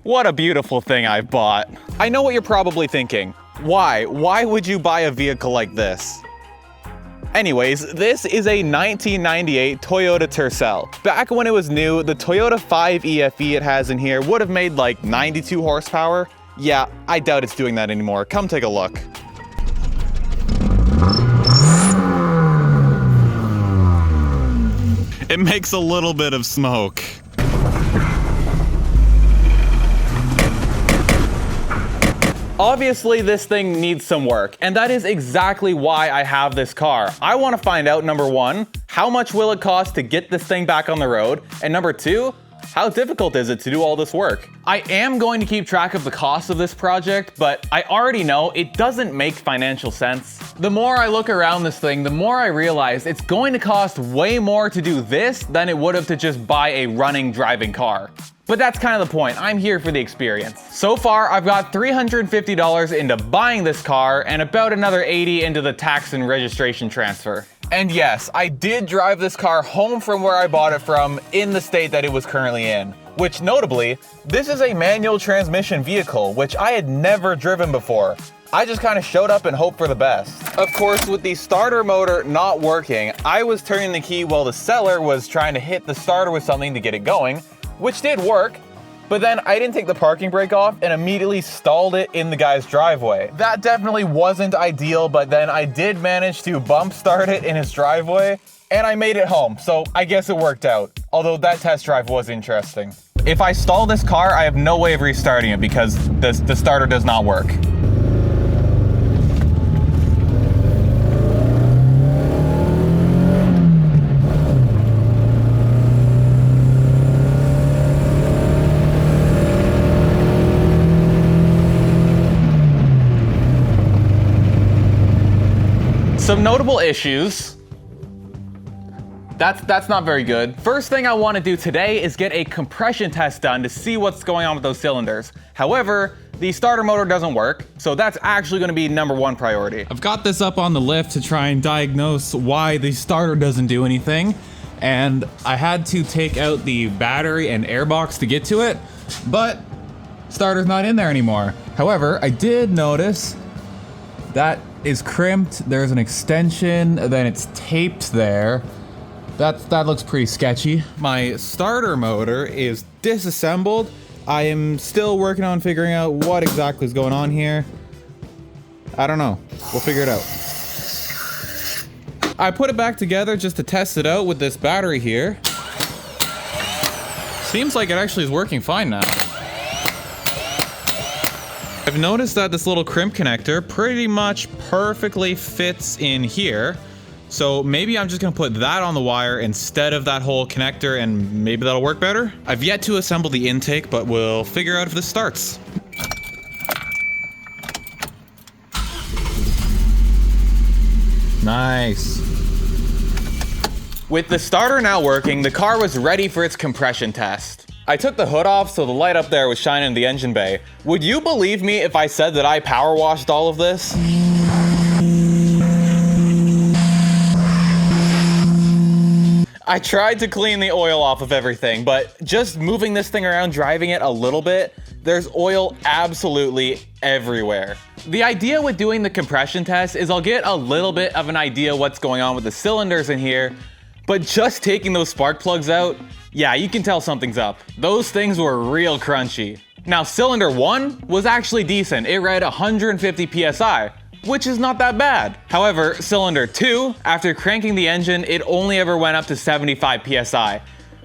What a beautiful thing I've bought. I know what you're probably thinking. Why? Why would you buy a vehicle like this? Anyways, this is a 1998 Toyota Tercel. Back when it was new, the Toyota 5 EFE it has in here would have made like 92 horsepower. Yeah, I doubt it's doing that anymore. Come take a look. It makes a little bit of smoke. Obviously, this thing needs some work, and that is exactly why I have this car. I want to find out, number one, how much will it cost to get this thing back on the road? And number two, how difficult is it to do all this work? I am going to keep track of the cost of this project, but I already know it doesn't make financial sense. The more I look around this thing, the more I realize it's going to cost way more to do this than it would have to just buy a running, driving car. But that's kind of the point. I'm here for the experience. So far, I've got $350 into buying this car and about another $80 into the tax and registration transfer. And yes, I did drive this car home from where I bought it from in the state that it was currently in. Which notably, this is a manual transmission vehicle, which I had never driven before. I just kind of showed up and hoped for the best. Of course, with the starter motor not working, I was turning the key while the seller was trying to hit the starter with something to get it going, which did work, but then I didn't take the parking brake off and immediately stalled it in the guy's driveway. That definitely wasn't ideal, but then I did manage to bump start it in his driveway, and I made it home, so I guess it worked out. Although that test drive was interesting. If I stall this car, I have no way of restarting it because the starter does not work. Some notable issues. That's not very good. First thing I want to do today is get a compression test done to see what's going on with those cylinders. However, the starter motor doesn't work, so that's actually going to be number one priority. I've got this up on the lift to try and diagnose why the starter doesn't do anything, and I had to take out the battery and airbox to get to it, but starter's not in there anymore. However, I did notice that is crimped, there's an extension, then it's taped there. That looks pretty sketchy. My starter motor is disassembled. I am still working on figuring out what exactly is going on here. I don't know. We'll figure it out. I put it back together just to test it out with this battery here. Seems like it actually is working fine now. I've noticed that this little crimp connector pretty much perfectly fits in here. So maybe I'm just gonna put that on the wire instead of that whole connector and maybe that'll work better. I've yet to assemble the intake, but we'll figure out if this starts. Nice. With the starter now working, the car was ready for its compression test. I took the hood off so the light up there was shining in the engine bay. Would you believe me if I said that I power washed all of this? I tried to clean the oil off of everything, but just moving this thing around, driving it a little bit, there's oil absolutely everywhere. The idea with doing the compression test is I'll get a little bit of an idea what's going on with the cylinders in here, but just taking those spark plugs out, yeah, you can tell something's up. Those things were real crunchy. Now, cylinder 1 was actually decent. It read 150 PSI. Which is not that bad. However, cylinder 2, after cranking the engine, it only ever went up to 75 PSI,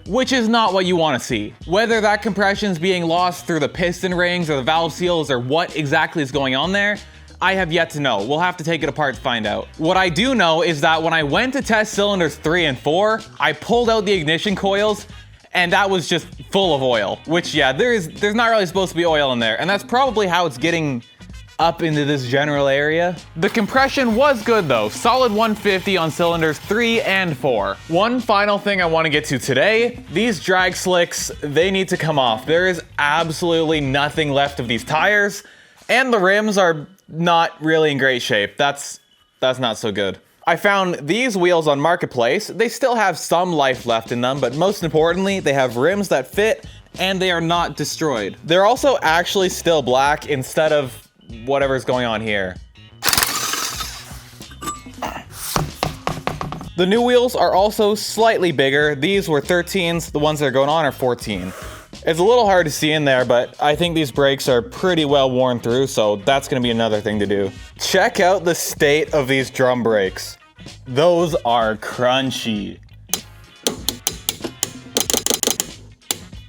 which is not what you want to see. Whether that compression is being lost through the piston rings or the valve seals or what exactly is going on there, I have yet to know. We'll have to take it apart to find out. What I do know is that when I went to test cylinders 3 and 4, I pulled out the ignition coils and that was just full of oil, which yeah, there's not really supposed to be oil in there, and that's probably how it's getting up into this general area. The compression was good though, solid 150 on cylinders 3 and 4. One final thing I want to get to today, these drag slicks, they need to come off. There is absolutely nothing left of these tires, and the rims are not really in great shape. That's not so good. I found these wheels on Marketplace. They still have some life left in them, but most importantly, they have rims that fit and they are not destroyed. They're also actually still black instead of whatever's going on here. The new wheels are also slightly bigger. These were 13s, the ones that are going on are 14. It's a little hard to see in there, but I think these brakes are pretty well worn through, so that's gonna be another thing to do. Check out the state of these drum brakes. Those are crunchy.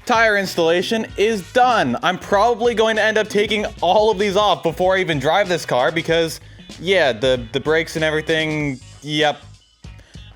Tire installation is done. I'm probably going to end up taking all of these off before I even drive this car because, yeah, the brakes and everything, yep.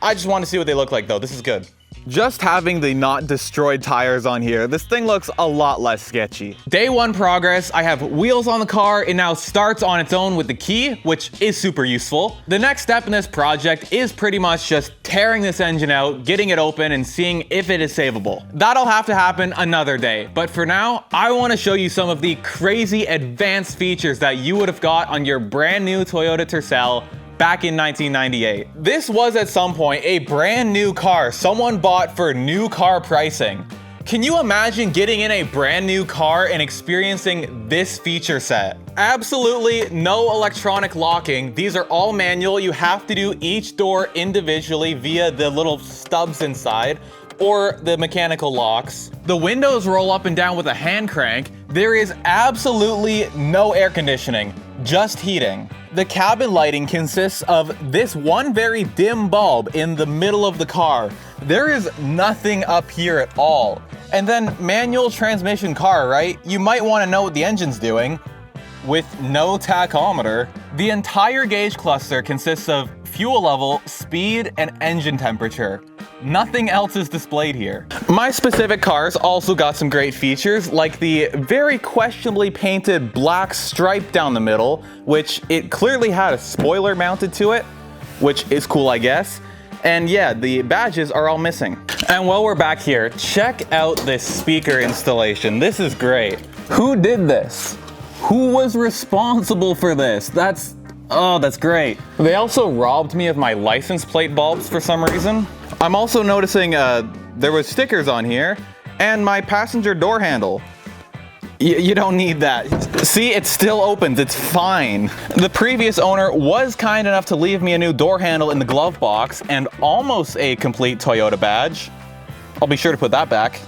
I just want to see what they look like though. This is good. Just having the not destroyed tires on here, this thing looks a lot less sketchy. Day one progress, I have wheels on the car. It now starts on its own with the key, which is super useful. The next step in this project is pretty much just tearing this engine out, getting it open, and seeing if it is savable. That'll have to happen another day, but for now, I want to show you some of the crazy advanced features that you would have got on your brand new Toyota Tercel back in 1998. This was at some point a brand new car someone bought for new car pricing. Can you imagine getting in a brand new car and experiencing this feature set? Absolutely no electronic locking. These are all manual. You have to do each door individually via the little stubs inside or the mechanical locks. The windows roll up and down with a hand crank. There is absolutely no air conditioning, just heating. The cabin lighting consists of this one very dim bulb in the middle of the car. There is nothing up here at all. And then manual transmission car, right? You might want to know what the engine's doing. With no tachometer. The entire gauge cluster consists of fuel level, speed, and engine temperature. Nothing else is displayed here. My specific cars also got some great features, like the very questionably painted black stripe down the middle, which it clearly had a spoiler mounted to it, which is cool, I guess. And yeah, the badges are all missing. And while we're back here, check out this speaker installation. This is great. Who did this? Who was responsible for this? That's great. They also robbed me of my license plate bulbs for some reason. I'm also noticing there was stickers on here and my passenger door handle. You don't need that. See, it still opens, it's fine. The previous owner was kind enough to leave me a new door handle in the glove box and almost a complete Toyota badge. I'll be sure to put that back.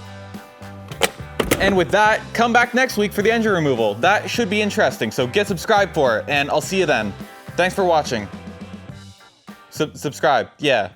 And with that, come back next week for the engine removal. That should be interesting, so get subscribed for it, and I'll see you then. Thanks for watching. Subscribe, yeah.